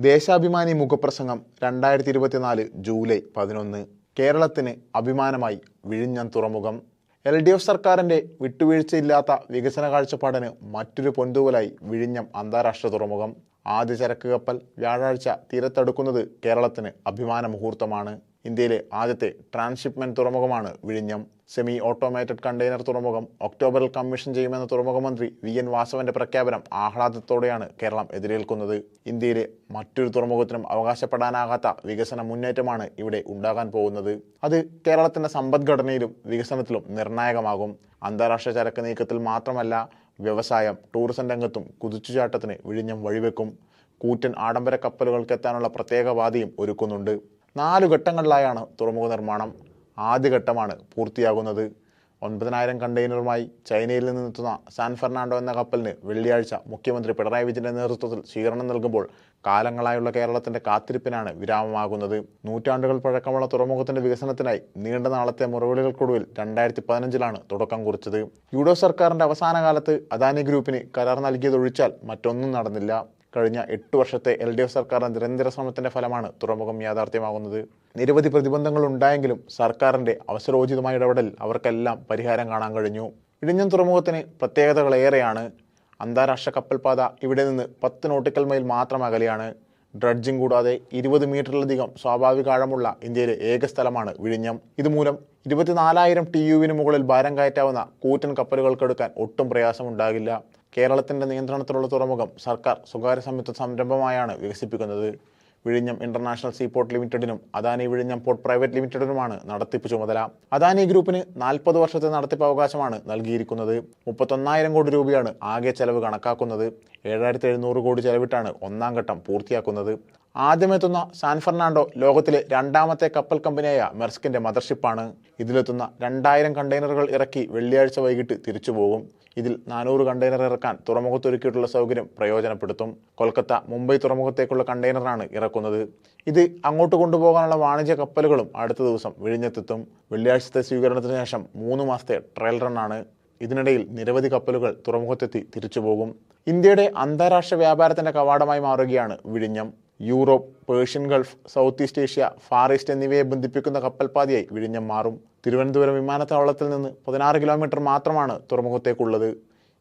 ദേശാഭിമാനി മുഖപ്രസംഗം 2024 ജൂലൈ 11. കേരളത്തിന് അഭിമാനമായി വിഴിഞ്ഞം തുറമുഖം. LDF സർക്കാരിൻ്റെ വിട്ടുവീഴ്ചയില്ലാത്ത വികസന കാഴ്ചപ്പാടിന് മറ്റൊരു പൊൻതൂവലായി വിഴിഞ്ഞം അന്താരാഷ്ട്ര തുറമുഖം. ആദ്യ ചരക്ക് കപ്പൽ വ്യാഴാഴ്ച തീരത്തടുക്കുന്നത് കേരളത്തിന് അഭിമാന മുഹൂർത്തമാണ്. ഇന്ത്യയിലെ ആദ്യത്തെ ട്രാൻസ്ഷിപ്മെന്റ് തുറമുഖമാണ് വിഴിഞ്ഞം. സെമി ഓട്ടോമേറ്റഡ് കണ്ടെയ്നർ തുറമുഖം ഒക്ടോബറിൽ കമ്മീഷൻ ചെയ്യുമെന്ന തുറമുഖ മന്ത്രി VN വാസവന്റെ പ്രഖ്യാപനം ആഹ്ലാദത്തോടെയാണ് കേരളം എതിരേൽക്കുന്നത്. ഇന്ത്യയിലെ മറ്റൊരു തുറമുഖത്തിനും അവകാശപ്പെടാനാകാത്ത വികസന മുന്നേറ്റമാണ് ഇവിടെ ഉണ്ടാകാൻ പോകുന്നത്. അത് കേരളത്തിന്റെ സമ്പദ്ഘടനയിലും വികസനത്തിലും നിർണായകമാകും. അന്താരാഷ്ട്ര ചരക്ക് നീക്കത്തിൽ മാത്രമല്ല, വ്യവസായം, ടൂറിസം രംഗത്തും കുതിച്ചുചാട്ടത്തിന് വിഴിഞ്ഞം വഴിവെക്കും. കൂറ്റൻ ആഡംബര കപ്പലുകൾക്ക് എത്താനുള്ള പ്രത്യേക പാതയും ഒരുക്കുന്നുണ്ട്. 4 ഘട്ടങ്ങളിലായാണ് തുറമുഖ നിർമ്മാണം. ആദ്യഘട്ടമാണ് പൂർത്തിയാകുന്നത്. 9000 കണ്ടെയ്നറുമായി ചൈനയിൽ നിന്നെത്തുന്ന സാൻ ഫെർണാണ്ടോ എന്ന കപ്പലിന് വെള്ളിയാഴ്ച മുഖ്യമന്ത്രി പിണറായി വിജയന്റെ നേതൃത്വത്തിൽ സ്വീകരണം നൽകുമ്പോൾ കാലങ്ങളായുള്ള കേരളത്തിന്റെ കാത്തിരിപ്പിനാണ് വിരാമമാകുന്നത്. നൂറ്റാണ്ടുകൾ പഴക്കമുള്ള തുറമുഖത്തിന്റെ വികസനത്തിനായി നീണ്ട നാളത്തെ മുറവിളികൾക്കൊടുവിൽ 2015 തുടക്കം കുറിച്ചത്. UDO സർക്കാരിന്റെ അവസാന കാലത്ത് അദാനി ഗ്രൂപ്പിന് കരാർ നൽകിയതൊഴിച്ചാൽ മറ്റൊന്നും നടന്നില്ല. കഴിഞ്ഞ 8 വർഷത്തെ LDF സർക്കാരിന്റെ നിരന്തര ശ്രമത്തിന്റെ ഫലമാണ് തുറമുഖം യാഥാർത്ഥ്യമാകുന്നത്. നിരവധി പ്രതിബന്ധങ്ങൾ ഉണ്ടായെങ്കിലും സർക്കാരിന്റെ അവസരോചിതമായ ഇടപെടലിൽ അവർക്കെല്ലാം പരിഹാരം കാണാൻ കഴിഞ്ഞു. വിഴിഞ്ഞം തുറമുഖത്തിന് പ്രത്യേകതകൾ ഏറെയാണ്. അന്താരാഷ്ട്ര കപ്പൽപാത ഇവിടെ നിന്ന് 10 നോട്ടിക്കൽ മൈൽ മാത്രം അകലെയാണ്. ഡ്രഡ്ജിംഗ് കൂടാതെ 20 മീറ്ററിലധികം സ്വാഭാവിക ആഴമുള്ള ഇന്ത്യയിലെ ഏക സ്ഥലമാണ് വിഴിഞ്ഞം. ഇതുമൂലം 24,000 TUവിന് മുകളിൽ ഭാരം കയറ്റാവുന്ന കൂറ്റൻ കപ്പലുകൾക്കെടുക്കാൻ ഒട്ടും പ്രയാസമുണ്ടാകില്ല. കേരളത്തിന്റെ നിയന്ത്രണത്തിലുള്ള തുറമുഖം സർക്കാർ സ്വകാര്യ സംയുക്ത സംരംഭമായാണ് വികസിപ്പിക്കുന്നത്. വിഴിഞ്ഞം ഇന്റർനാഷണൽ സീപോർട്ട് ലിമിറ്റഡിനും അദാനി വിഴിഞ്ഞം പോർട്ട് പ്രൈവറ്റ് ലിമിറ്റഡിനുമാണ് നടത്തിപ്പ് ചുമതല. അദാനി ഗ്രൂപ്പിന് 40 വർഷത്തെ നടത്തിപ്പ് അവകാശമാണ് നൽകിയിരിക്കുന്നത്. 31,000 കോടി രൂപയാണ് ആകെ ചെലവ് കണക്കാക്കുന്നത്. 7,700 കോടി ചെലവിട്ടാണ് 1ാം ഘട്ടം പൂർത്തിയാക്കുന്നത്. ആദ്യമെത്തുന്ന സാൻ ഫെർണാണ്ടോ ലോകത്തിലെ 2ാമത്തെ കപ്പൽ കമ്പനിയായ മെർസ്കിന്റെ മദർഷിപ്പാണ്. ഇതിലെത്തുന്ന 2000 കണ്ടെയ്നറുകൾ ഇറക്കി വെള്ളിയാഴ്ച വൈകിട്ട് തിരിച്ചുപോകും. ഇതിൽ 400 കണ്ടെയ്നർ ഇറക്കാൻ തുറമുഖത്തൊരുക്കിയിട്ടുള്ള സൗകര്യം പ്രയോജനപ്പെടുത്തും. കൊൽക്കത്ത, മുംബൈ തുറമുഖത്തേക്കുള്ള കണ്ടെയ്നറാണ് ഇറക്കുന്നത്. ഇത് അങ്ങോട്ട് കൊണ്ടുപോകാനുള്ള വാണിജ്യ കപ്പലുകളും അടുത്ത ദിവസം വിഴിഞ്ഞത്തെത്തും. വെള്ളിയാഴ്ചത്തെ സ്വീകരണത്തിന് ശേഷം 3 മാസത്തെ ട്രയൽ റണ്ണാണ്. ഇതിനിടയിൽ നിരവധി കപ്പലുകൾ തുറമുഖത്തെത്തി തിരിച്ചുപോകും. ഇന്ത്യയുടെ അന്താരാഷ്ട്ര വ്യാപാരത്തിന്റെ കവാടമായി മാറുകയാണ് വിഴിഞ്ഞം. Europe, Persian Gulf, south east Asia, far east എന്നിവയെ ബന്ധിപ്പിക്കുന്ന കപ്പൽപാതയായി വിഴിഞ്ഞം മാറും. തിരുവനന്തപുരം വിമാനത്താവളത്തിൽ നിന്ന് 16 കിലോമീറ്റർ മാത്രമാണ് തുറമുഖത്തേക്കുള്ളത്.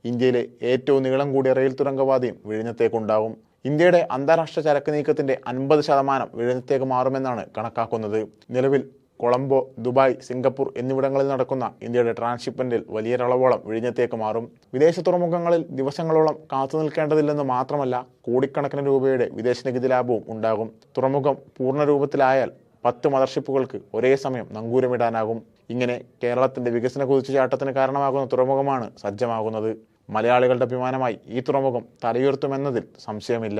ഇന്ത്യയിലെ ഏറ്റവും നീളം കൂടിയ റെയിൽ തുരങ്കപാതയും വിഴിഞ്ഞത്തേക്കുണ്ടാകും. ഇന്ത്യയുടെ അന്താരാഷ്ട്ര ചരക്ക് നീക്കത്തിന്റെ 50% വിഴിഞ്ഞത്തേക്ക് മാറുമെന്നാണ് കണക്കാക്കുന്നത്. നിലവിൽ കൊളംബോ, ദുബായ്, സിംഗപ്പൂർ എന്നിവിടങ്ങളിൽ നടക്കുന്ന ഇന്ത്യയുടെ ട്രാൻസ്ഷിപ്മെന്റിൽ വലിയൊരളവോളം വിഴിഞ്ഞത്തേക്ക് മാറും. വിദേശ തുറമുഖങ്ങളിൽ ദിവസങ്ങളോളം കാത്തു നിൽക്കേണ്ടതില്ലെന്ന് മാത്രമല്ല, കോടിക്കണക്കിന് രൂപയുടെ വിദേശ നികുതി ലാഭവും ഉണ്ടാകും. തുറമുഖം പൂർണ്ണ രൂപത്തിലായാൽ 10 മദർഷിപ്പുകൾക്ക് ഒരേ സമയം നങ്കൂരമിടാനാകും. ഇങ്ങനെ കേരളത്തിന്റെ വികസന കുതിച്ചുചാട്ടത്തിന് കാരണമാകുന്ന തുറമുഖമാണ് സജ്ജമാകുന്നത്. മലയാളികളുടെ അഭിമാനമായി ഈ തുറമുഖം തലയുയർത്തുമെന്നതിൽ സംശയമില്ല.